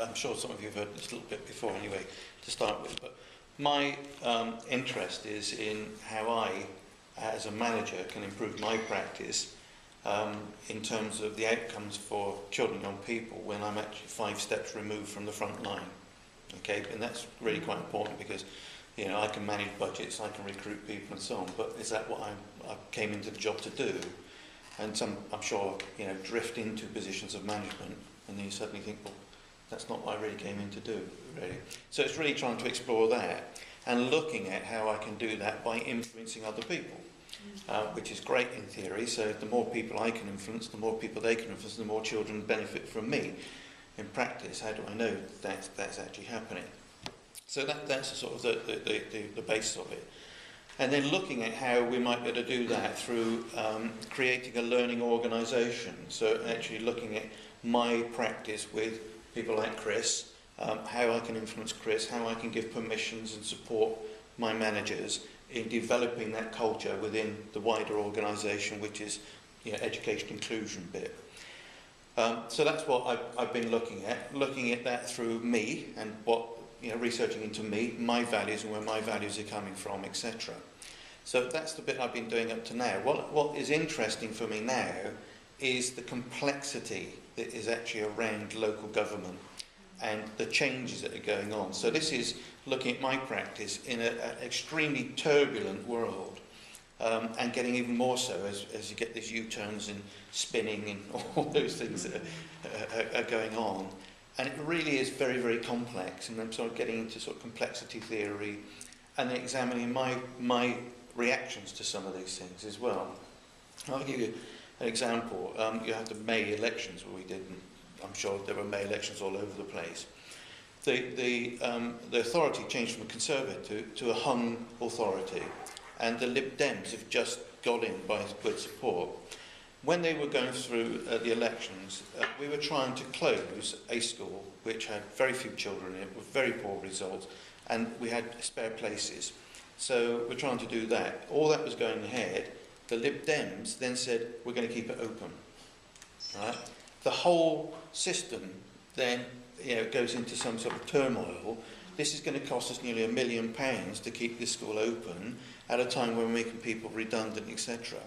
I'm sure some of you have heard this a little bit before anyway, to start with, but my interest is in how I, as a manager, can improve my practice in terms of the outcomes for children and young people when I'm actually 5 steps removed from the front line. Okay, and that's really quite important because, you know, I can manage budgets, I can recruit people and so on, but is that what I came into the job to do? And some, I'm sure, you know, drift into positions of management, and then you suddenly think, well, that's not what I really came in to do, really. So it's really trying to explore that and looking at how I can do that by influencing other people, which is great in theory. So the more people I can influence, the more people they can influence, the more children benefit from me. In practice, how do I know that's actually happening? So that's the sort of the basis of it. And then looking at how we might be able to do that through creating a learning organisation. So actually looking at my practice with people like Chris, how I can influence Chris, how I can give permissions and support my managers in developing that culture within the wider organisation, which is, you know, education inclusion bit. So that's what I've been looking at that through me and what, you know, researching into me, my values and where my values are coming from, etc. So that's the bit I've been doing up to now. What is interesting for me now is the complexity that is actually around local government and the changes that are going on. So this is looking at my practice in an extremely turbulent world. And getting even more so as you get these U-turns and spinning and all those things that are going on. And it really is very, very complex, and I'm sort of getting into sort of complexity theory and then examining my reactions to some of these things as well. I'll give you an example. You had the May elections where we did, and I'm sure there were May elections all over the place. The authority changed from a Conservative to a hung authority. And the Lib Dems have just got in by good support. When they were going through the elections, we were trying to close a school which had very few children in it, with very poor results, and we had spare places. So we're trying to do that. All that was going ahead. The Lib Dems then said, we're going to keep it open. Right? The whole system then, you know, goes into some sort of turmoil. This is going to cost us nearly £1 million to keep this school open at a time when we're making people redundant, etc.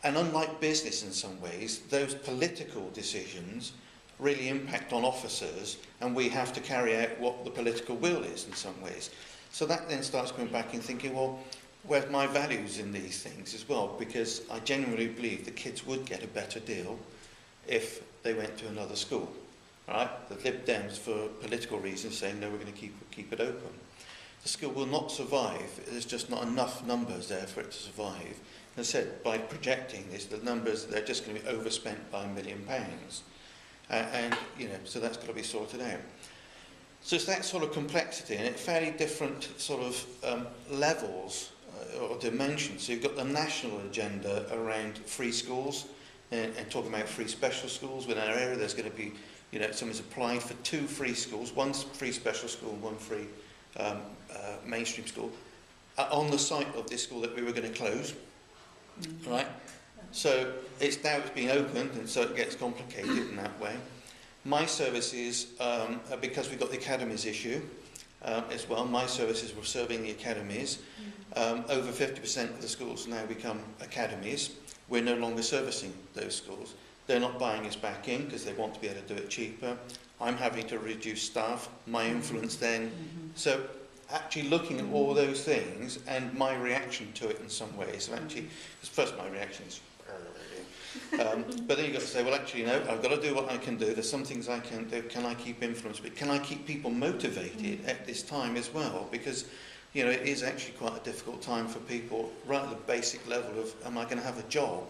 And unlike business in some ways, those political decisions really impact on officers, and we have to carry out what the political will is in some ways. So that then starts going back and thinking, well, where's my values in these things as well? Because I genuinely believe the kids would get a better deal if they went to another school. Right? The Lib Dems, for political reasons, saying no, we're going to keep it open. The school will not survive. There's just not enough numbers there for it to survive. As I said, by projecting this, the numbers, they're just going to be overspent by £1 million. And, you know, so that's got to be sorted out. So it's that sort of complexity, and it's fairly different sort of levels or dimensions. So you've got the national agenda around free schools and talking about free special schools. Within our area, there's going to be, you know, someone's applied for 2 free schools, one free special school and one free mainstream school, on the site of this school that we were going to close. Right? So it's been opened, and so it gets complicated in that way. My services, because we've got the academies issue as well, my services were serving the academies. Over 50% of the schools now become academies. We're no longer servicing those schools. They're not buying us back in because they want to be able to do it cheaper. I'm having to reduce staff, my influence then. So actually looking at all those things and my reaction to it in some ways. So actually, first my reaction is, but then you've got to say, well, actually, no, I've got to do what I can do. There's some things I can do. Can I keep influence? But can I keep people motivated at this time as well? Because, you know, it is actually quite a difficult time for people right at the basic level of, am I going to have a job?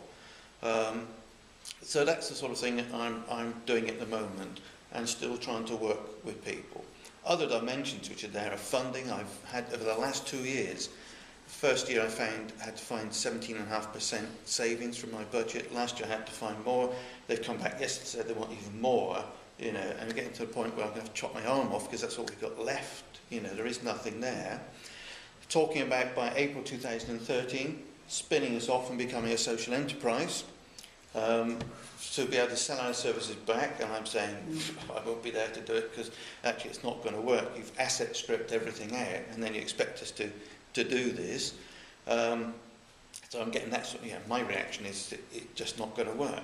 So that's the sort of thing that I'm doing at the moment, and still trying to work with people. Other dimensions which are there are funding. I've had, over the last 2 years, first year I had to find 17.5% savings from my budget. Last year I had to find more. They've come back yesterday and said they want even more, you know, and we're getting to the point where I'm going to have to chop my arm off because that's all we've got left. You know, there is nothing there. Talking about by April 2013, spinning us off and becoming a social enterprise. to be able to sell our services back, and I'm saying I won't be there to do it because actually it's not going to work. You've asset stripped everything out, and then you expect us to do this. So I'm getting that sort of, my reaction is it's just not going to work.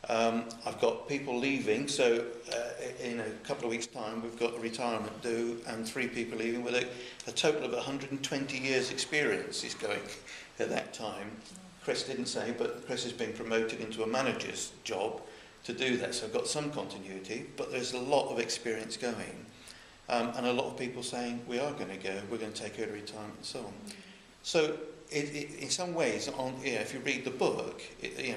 I've got people leaving, so in a couple of weeks' time we've got a retirement due and 3 people leaving with a total of 120 years experience is going at that time. Chris didn't say, but Chris has been promoted into a manager's job to do that, so I've got some continuity, but there's a lot of experience going. And a lot of people saying, we are going to go, we're going to take early retirement and so on. So in some ways, if you read the book,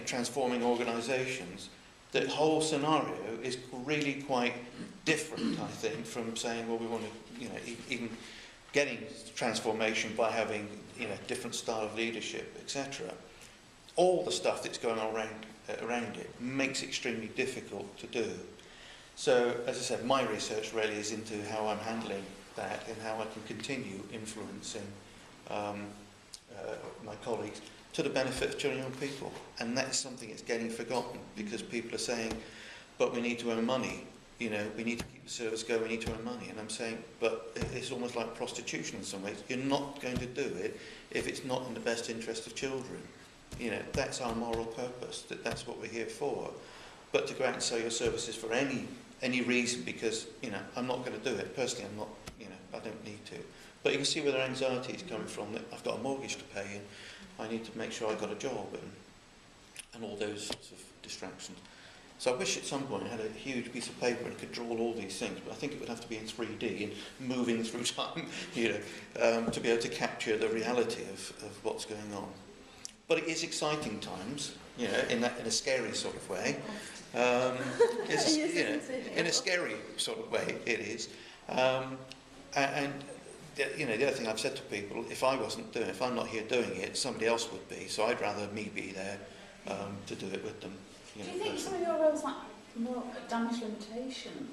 Transforming Organisations, the whole scenario is really quite different, I think, from saying, well, we want to, even getting transformation by having, different style of leadership, etc. All the stuff that's going on around it makes it extremely difficult to do. So, as I said, my research really is into how I'm handling that and how I can continue influencing my colleagues to the benefit of children and young people. And that's something that's getting forgotten because people are saying, but we need to earn money. We need to keep the service going, we need to earn money. And I'm saying, but it's almost like prostitution in some ways. You're not going to do it if it's not in the best interest of children. That's our moral purpose, that's what we're here for. But to go out and sell your services for any reason, because, I'm not going to do it. Personally, I'm not, I don't need to. But you can see where their anxiety is coming from, that I've got a mortgage to pay and I need to make sure I've got a job and all those sorts of distractions. So I wish at some point I had a huge piece of paper and could draw all these things, but I think it would have to be in 3D and moving through time, to be able to capture the reality of what's going on. But it is exciting times, in a scary sort of way. In a scary sort of way, it is. And the other thing I've said to people, if I'm not here doing it, somebody else would be. So I'd rather me be there to do it with them. Do you think some of your roles like more damage limitation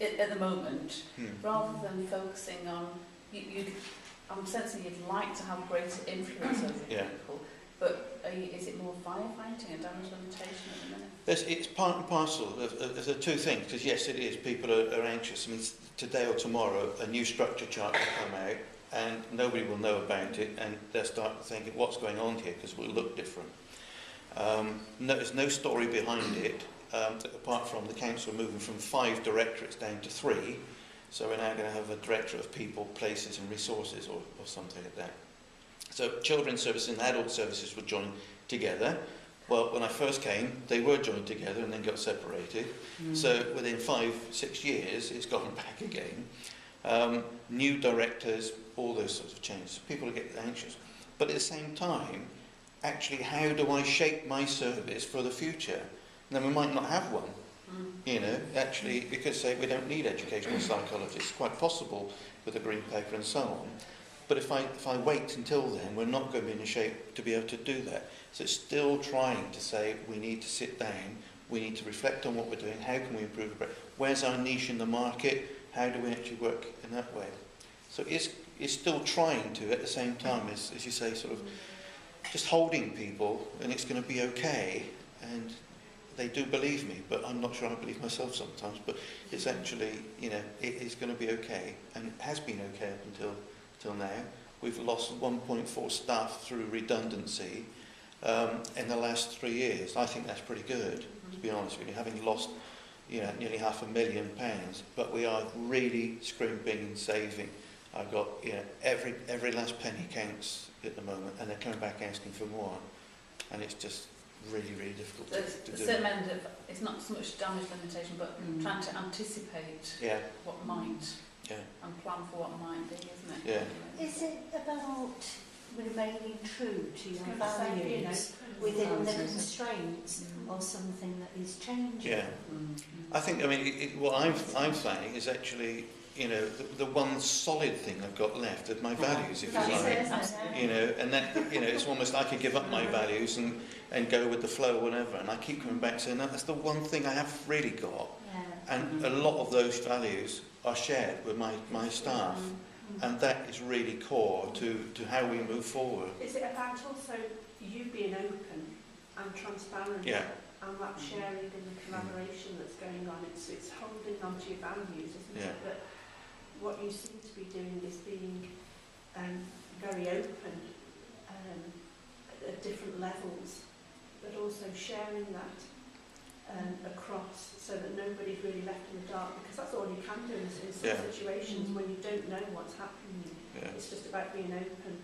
at the moment, rather than focusing on I'm sensing you'd like to have greater influence over people, but is it more firefighting and damage limitation at the minute? It's part and parcel of the two things, because yes, it is. People are anxious. I mean, today or tomorrow, a new structure chart will come out, and nobody will know about it, and they'll start thinking, what's going on here, because we'll look different. There's no story behind it, apart from the council moving from 5 directorates down to 3. So we're now going to have a director of people, places and resources or something like that. So children's services and adult services were joined together. Well, when I first came, they were joined together and then got separated. So within 5-6 years, it's gone back again. New directors, all those sorts of changes. People get anxious. But at the same time, actually, how do I shape my service for the future? Then we might not have one. Actually, because say we don't need educational psychologists, quite possible with the green paper and so on. But if I wait until then, we're not going to be in a shape to be able to do that. So it's still trying to say we need to sit down, we need to reflect on what we're doing, how can we improve it, where's our niche in the market, how do we actually work in that way. So it's still trying to, at the same time, as you say, sort of just holding people, and it's going to be okay. And they do believe me, but I'm not sure I believe myself sometimes. But it's actually, it is going to be okay, and it has been okay up until now. We've lost 1.4 staff through redundancy in the last 3 years. I think that's pretty good, to be honest with you, having lost, nearly £500,000. But we are really scrimping and saving. I've got, every last penny counts at the moment, and they're coming back asking for more, and it's just really, really difficult to do. It's not so much damage limitation, but trying to anticipate what might and plan for what might be, isn't it? Yeah. Is it about remaining true to your values within the constraints, or something that is changing? Yeah. I think, what I'm finding is actually, the one solid thing I've got left are my values, if you like. And that, it's almost I could give up my values and go with the flow or whatever. And I keep coming back saying, no, that's the one thing I have really got. And a lot of those values are shared with my staff. And that is really core to how we move forward. Is it about also you being open and transparent? Yeah. and that sharing and the collaboration that's going on, it's holding on to your values, isn't it? But what you seem to be doing is being very open at different levels, but also sharing that across, so that nobody's really left in the dark, because that's all you can do in some situations when you don't know what's happening. It's just about being open.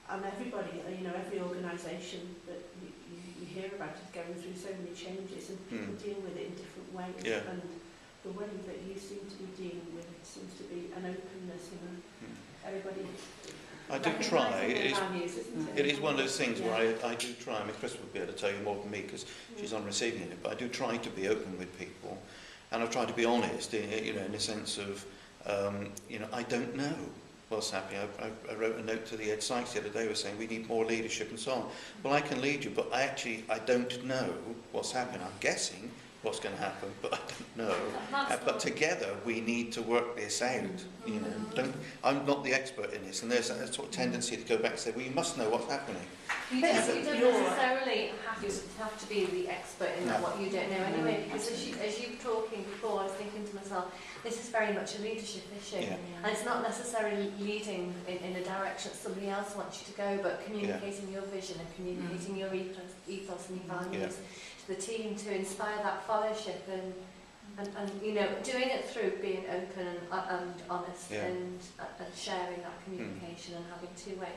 And everybody, you know, every organisation that you hear about is going through so many changes, and people deal with it in different ways. And the way that you seem to be dealing with it seems to be an openness, you know. Everybody. I do try. It is one of those things where I do try. I mean, Chris would be able to tell you more than me because she's on receiving it. But I do try to be open with people, and I've tried to be honest. You know, in the sense of, you know, I don't know what's happening. I wrote a note to the Ed Sykes the other day, was saying we need more leadership and so on. Well, I can lead you, but I don't know what's happening. I'm guessing what's going to happen, but I don't know. But together we need to work this out. You know, I'm not the expert in this, and there's a sort of tendency to go back and say, well, you must know what's happening. You don't necessarily have to be the expert in what you don't know anyway, because as you were talking before, I was thinking to myself, this is very much a leadership issue, and it's not necessarily leading in a direction that somebody else wants you to go, but communicating your vision and communicating your ethos and your values to the team to inspire that fellowship and you know, doing it through being open and honest and sharing that communication and having two-way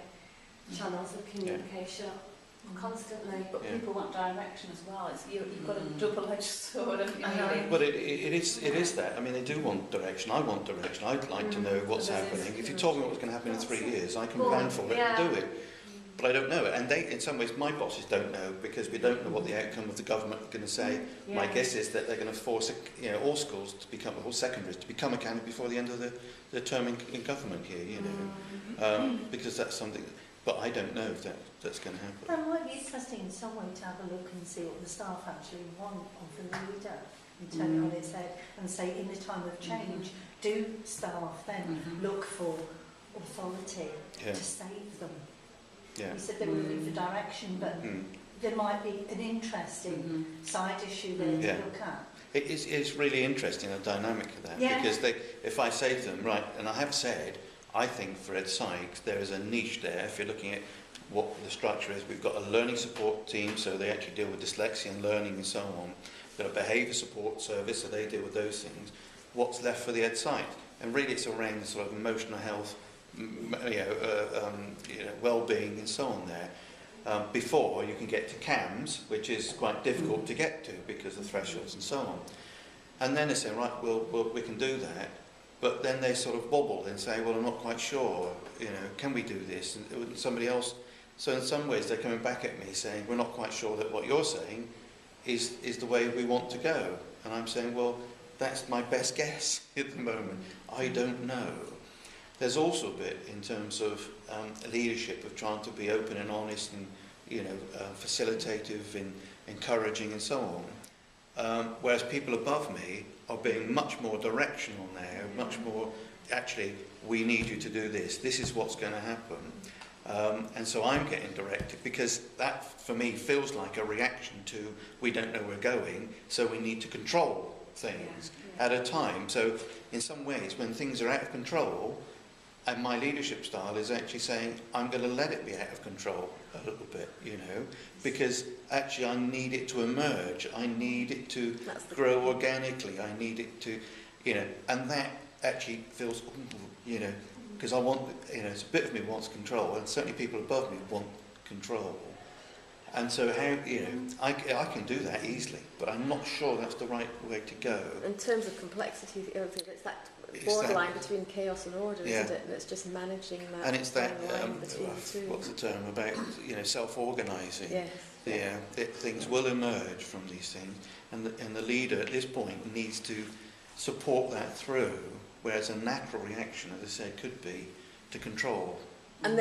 channels of communication constantly. But people want direction as well. You've got a double-edged sword, haven't you? But it is that. I mean, they do want direction. I want direction. I'd like to know what's happening. If you told me what was going to happen in 3 years, I can plan for it and do it. But I don't know it. And they, in some ways, my bosses don't know, because we don't know what the outcome of the government are going to say. My guess is that they're going to force, you know, all schools to become, all secondaries to become accounted before the end of the term in government here. You know, because that's something. But I don't know if that's going to happen. That might be interesting in some way to have a look and see what the staff actually want of the leader, and turn it on its head and say, in a time of change, do staff then look for authority to save them? You said they were looking for direction, but there might be an interesting side issue there to look at. It's really interesting, the dynamic of that, because if I say to them, right, and I have said, I think for Ed Sykes there is a niche there. If you're looking at what the structure is, we've got a learning support team, so they actually deal with dyslexia and learning and so on. We've got a behaviour support service, so they deal with those things. What's left for the Ed Sykes? And really it's around the sort of emotional health, well-being and so on there. Before you can get to CAMS, which is quite difficult to get to because of thresholds and so on. And then they say, right, well, we can do that. But then they sort of wobble and say, well, I'm not quite sure, you know, can we do this? And somebody else, so in some ways they're coming back at me saying, we're not quite sure that what you're saying is the way we want to go. And I'm saying, well, that's my best guess at the moment. I don't know. There's also a bit in terms of leadership, of trying to be open and honest and, you know, facilitative and encouraging and so on. Whereas people above me are being much more directional now, much more, actually, we need you to do this. This is what's going to happen. And so I'm getting directed, because that, for me, feels like a reaction to, we don't know where we're going, so we need to control things at a time. So in some ways, when things are out of control, and my leadership style is actually saying, I'm going to let it be out of control a little bit, you know, because actually I need it to emerge. I need it to grow organically. I need it to, you know, and that actually feels, you know, because I want, you know, it's a bit of me wants control, and certainly people above me want control. And so how, you know, I can do that easily, but I'm not sure that's the right way to go. In terms of complexity, it's that borderline between chaos and order, isn't it? And it's just managing that. And it's that, between the two. what's the term, about, you know, self-organising. Yes. Things will emerge from these things, and the leader at this point needs to support that through, whereas a natural reaction, as I said, could be to control. And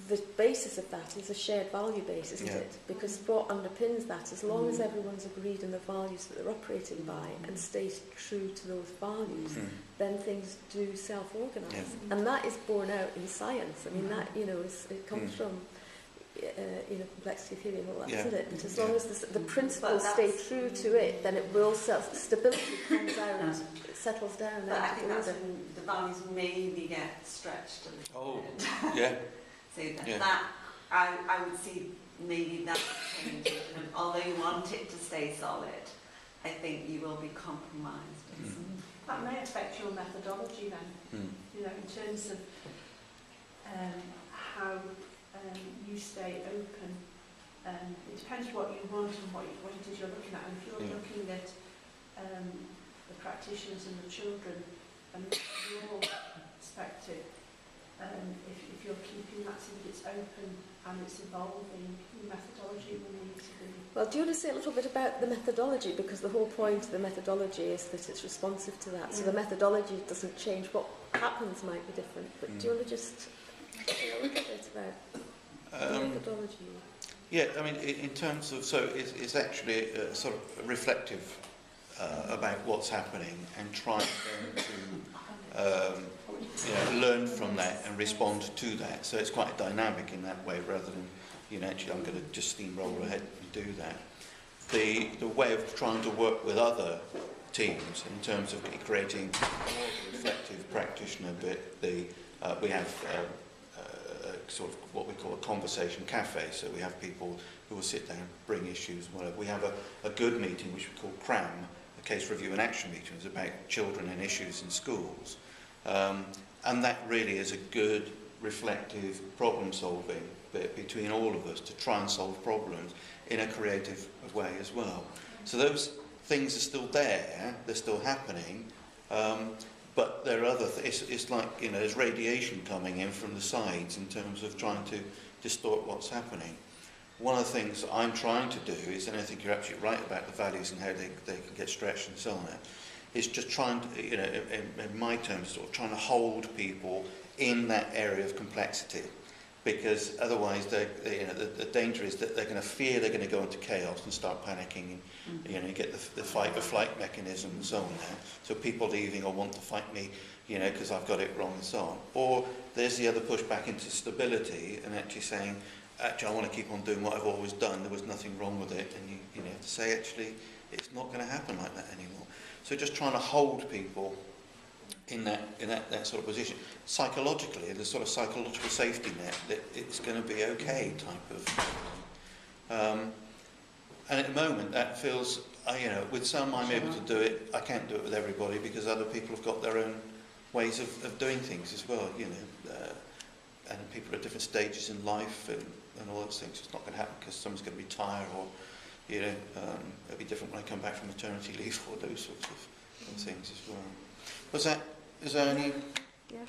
the basis of that is a shared value base, isn't it? Because what underpins that, as long as everyone's agreed on the values that they're operating by and stays true to those values, then things do self-organise. And that is borne out in science. I mean, that, you know, it comes from, complexity theory and all that, Yeah. isn't it? But as long as the principles But stay that's- true to it, then it will stability comes out, it settles down. But I out think of that's order. when the values maybe get stretched a little bit. Yeah. So Yeah. that I would see maybe that change. And although you want it to stay solid, I think you will be compromised. That may affect your methodology then, you know, in terms of how you stay open. It depends what you want and what it is you're looking at. And if you're looking at the practitioners and the children and your perspective, if you're keeping that so that it's open and it's evolving, your methodology will need to be... Well, do you want to say a little bit about the methodology? Because the whole point of the methodology is that it's responsive to that. So the methodology doesn't change. What happens might be different. But do you want to just say a little bit about the methodology? Yeah, I mean, in terms of, so it's actually sort of reflective about what's happening and trying to learn from that and respond to that. So it's quite dynamic in that way, rather than, actually I'm going to just steamroll ahead and do that. The way of trying to work with other teams in terms of creating more of a reflective practitioner bit, we have sort of what we call a conversation cafe. So we have people who will sit down, bring issues, whatever. We have a good meeting, which we call CRAM, a case review and action meeting. It's about children and issues in schools. And that really is a good, reflective, problem-solving bit between all of us to try and solve problems in a creative way as well. So those things are still there, they're still happening, but there are other it's like, there's radiation coming in from the sides in terms of trying to distort what's happening. One of the things I'm trying to do is, and I think you're absolutely right about the values and how they can get stretched and so on, is just trying to, in my terms, sort of trying to hold people in that area of complexity, because otherwise the danger is that they're going to fear they're going to go into chaos and start panicking, and you get the fight or flight mechanism and so on there. So people leaving or want to fight me, because I've got it wrong and so on. Or there's the other push back into stability and actually saying, actually I want to keep on doing what I've always done, there was nothing wrong with it, and you have to say actually it's not going to happen like that anymore. So just trying to hold people in that sort of position. Psychologically, the sort of psychological safety net that it's going to be okay type of. And at the moment, that feels, with some I'm able to do it. I can't do it with everybody because other people have got their own ways of doing things as well. And people at different stages in life and all those things. It's not going to happen because someone's going to retire or. It'll be different when I come back from maternity leave or those sorts of things as well. Is there any? Yeah.